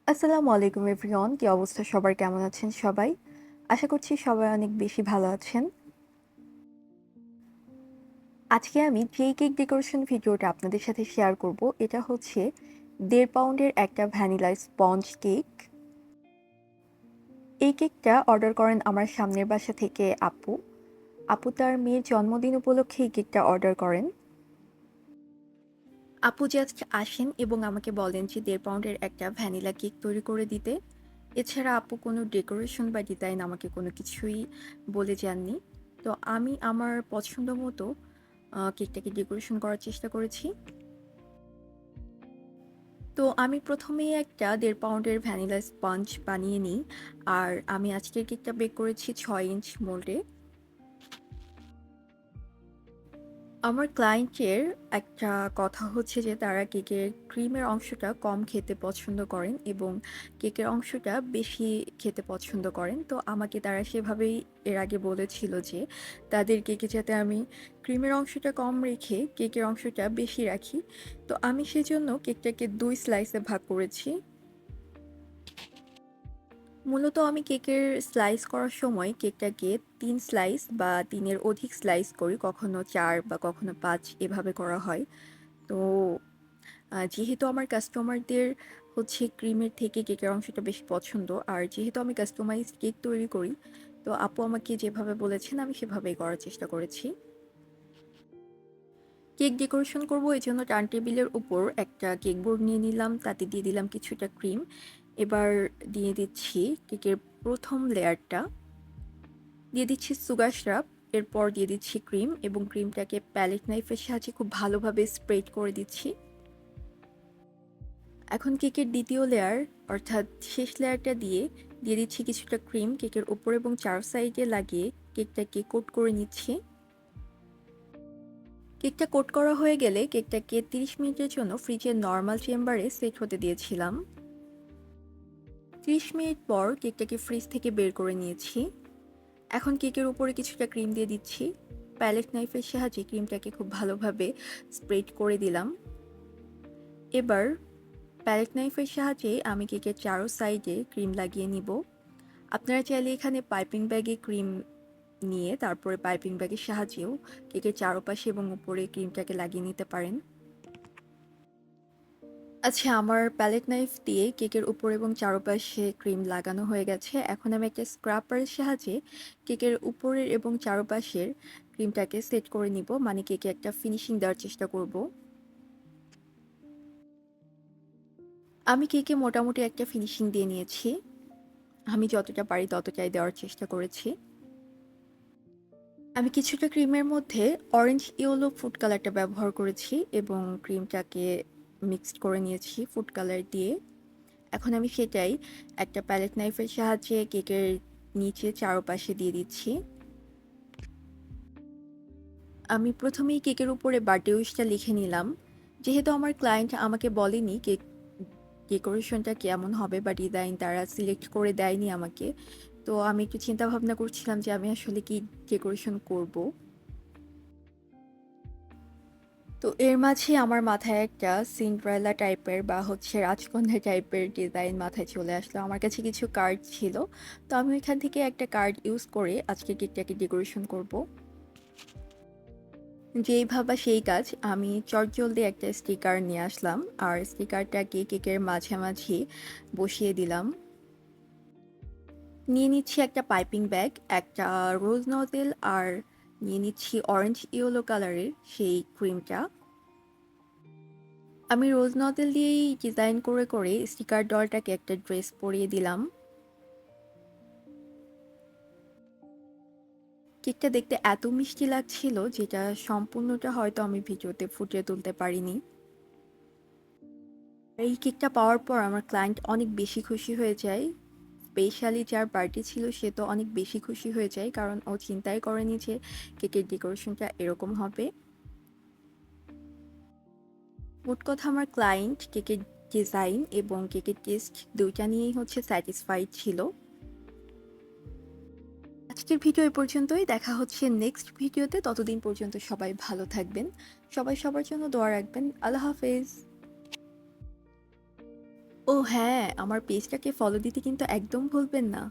আসসালামু আলাইকুম এভরিওয়ান। কি অবস্থা সবার? কেমন আছেন সবাই? আশা করছি সবাই অনেক বেশি ভালো আছেন। আজকে আমি যেই কেক ডেকোরেশন ভিডিওটা আপনাদের সাথে শেয়ার করব, এটা হচ্ছে ১.৫ পাউন্ডের একটা ভ্যানিলা স্পঞ্জ কেক। এই কেকটা অর্ডার করেন আমার সামনের বাসা থেকে আপু। আপু তার মেয়ের জন্মদিন উপলক্ষে এই কেকটা অর্ডার করেন। আপু জাস্ট আসেন এবং আমাকে বলেন যে ১.৫ পাউন্ডের একটা ভ্যানিলা কেক তৈরি করে দিতে। এছাড়া আপু কোনো ডেকোরেশন বা ডিজাইন আমাকে কোনো কিছুই বলে যাননি। তো আমি আমার পছন্দ মতো কেকটাকে ডেকোরেশন করার চেষ্টা করেছি। তো আমি ১ম এই একটা ১.৫ পাউন্ডের ভ্যানিলা স্পঞ্জ বানিয়ে নিই। আর আমি আজকের কেকটা বেক করেছি ৬ ইঞ্চ মোল্ডে। আমার ক্লায়েন্টের একটা কথা হচ্ছে যে তারা কেকের ক্রিমের অংশটা কম খেতে পছন্দ করেন এবং কেকের অংশটা বেশি খেতে পছন্দ করেন। তো আমাকে তারা সেভাবেই এর আগে বলেছিল যে তাদের কেকে যাতে আমি ক্রিমের অংশটা কম রেখে কেকের অংশটা বেশি রাখি। তো আমি সেজন্য কেকটাকে ২ স্লাইসে ভাগ করেছি। মূলত আমি কেকের স্লাইস করার সময় কেকটাকে ৩ স্লাইস বা ৩ এর অধিক স্লাইস করি। কখনো ৪ বা কখনো ৫ এভাবে করা হয়। তো যেহেতু আমার কাস্টমারদের হচ্ছে ক্রিমের থেকে কেকের অংশটা বেশি পছন্দ, আর যেহেতু আমি কাস্টমাইজড কেক তৈরি করি, তো আপু আমাকে যেভাবে বলেছেন আমি সেভাবেই করার চেষ্টা করেছি। কেক ডেকোরেশন করব এজন্য টার্ন টেবিলের উপর একটা কেক বোর্ড নিয়ে নিলাম, তাতে দিয়ে দিলাম কিছুটা ক্রিম। এবার দিয়ে দিচ্ছি কেকের ১ম লেয়ারটা, দিয়ে দিচ্ছি সুগার সিরাপ, এরপর দিয়ে দিচ্ছি ক্রিম এবং ক্রিমটাকে প্যালেট নাইফের সাহায্যে খুব ভালোভাবে স্প্রেড করে দিচ্ছি। এখন কেকের ২য় লেয়ার অর্থাৎ শেষ লেয়ারটা দিয়ে দিচ্ছি কিছুটা ক্রিম কেকের উপর এবং ৪ সাইডে লাগিয়ে কেকটাকে কোট করে নিচ্ছি। কেকটা কোট করা হয়ে গেলে কেকটাকে ৩০ মিনিটের জন্য ফ্রিজের নরমাল চেম্বারে সেট হতে দিয়েছিলাম। ৩০ মিনিট পর কেকটাকে ফ্রিজ থেকে বের করে নিয়েছি। এখন কেকের উপরে কিছুটা ক্রিম দিয়ে দিচ্ছি। প্যালেট নাইফের সাহায্যে ক্রিমটাকে খুব ভালোভাবে স্প্রেড করে দিলাম। এবার প্যালেট নাইফের সাহায্যে আমি কেকের চারো সাইডে ক্রিম লাগিয়ে নিব। আপনারা চাইলে এখানে পাইপিং ব্যাগে ক্রিম নিয়ে তারপরে পাইপিং ব্যাগের সাহায্যেও কেকের চারপাশে এবং উপরে ক্রিমটাকে লাগিয়ে নিতে পারেন। আচ্ছা, আমার প্যালেট নাইফ দিয়ে কেকের উপর এবং চারপাশে ক্রিম লাগানো হয়ে গেছে। এখন আমি একটা স্ক্রাপারের সাহায্যে কেকের উপরের এবং চারপাশের ক্রিমটাকে সেট করে নিব, মানে কেকে একটা ফিনিশিং দেওয়ার চেষ্টা করব। আমি কেকে মোটামুটি একটা ফিনিশিং দিয়ে নিয়েছি। আমি যতটা পারি ততটাই দেওয়ার চেষ্টা করেছি। আমি কিছুটা ক্রিমের মধ্যে অরেঞ্জ ইয়েলো ফুড কালারটা ব্যবহার করেছি এবং ক্রিমটাকে মিক্সড করে নিয়েছি ফুড কালার দিয়ে। এখন আমি সেটাই একটা প্যালেট নাইফের সাহায্যে কেকের নিচে চারপাশে দিয়ে দিচ্ছি। আমি প্রথমেই কেকের উপরে বার্থডে উইশটা লিখে নিলাম। যেহেতু আমার ক্লায়েন্ট আমাকে বলেনি কেক ডেকোরেশনটা কেমন হবে বা ডিজাইন তারা সিলেক্ট করে দেয়নি আমাকে। তো আমি একটু চিন্তা ভাবনা করছিলাম যে আমি আসলে কি ডেকোরেশন করব। তো এর মাঝে আমার মাথায় একটা সিন্ড্রেলা টাইপের বা হচ্ছে রাজকন্যা টাইপের ডিজাইন মাথায় চলে আসলো। আমার কাছে কিছু কার্ড ছিল। তো আমি ওইখান থেকে একটা কার্ড ইউজ করে আজকে কেকটাকে ডেকোরেশন করব। যেই ভাবা সেই কাজ, আমি চটজলদি একটা স্টিকার নিয়ে আসলাম আর স্টিকারটাকে কেকের মাঝামাঝি বসিয়ে দিলাম। নিয়ে নিচ্ছি একটা পাইপিং ব্যাগ, একটা রোজ নজেল আর নিয়ে নিচ্ছি অরেঞ্জ ইয়েলো কালারের সেই ক্রিমটা। আমি রোজ নজেল দিয়েই ডিজাইন করে করে স্টিকার ডলটাকে একটা ড্রেস পরিয়ে দিলাম। কেকটা দেখতে এত মিষ্টি লাগছিল যেটা সম্পূর্ণটা হয়তো আমি ভিডিওতে ফুটিয়ে তুলতে পারিনি। এই কেকটা পাওয়ার পর আমার ক্লায়েন্ট অনেক বেশি খুশি হয়ে যায়। স্পেশালি যার বার্থডে ছিল সে তো অনেক বেশি খুশি হয়ে যায়, কারণ ও চিন্তাই করেনি যে কেকের ডেকোরেশনটা এরকম হবে। মোট কথা আমার ক্লায়েন্ট কেকের ডিজাইন এবং কেকের টেস্ট দুইটা নিয়েই হচ্ছে স্যাটিসফাইড ছিল। আজকের ভিডিও এই পর্যন্তই। দেখা হচ্ছে নেক্সট ভিডিওতে। ততদিন পর্যন্ত সবাই ভালো থাকবেন। সবাই সবার জন্য দোয়া রাখবেন। আল্লাহ হাফেজ। ও হ্যাঁ, আমার পেজটাকে ফলো দিতে কিন্তু একদম ভুলবেন না।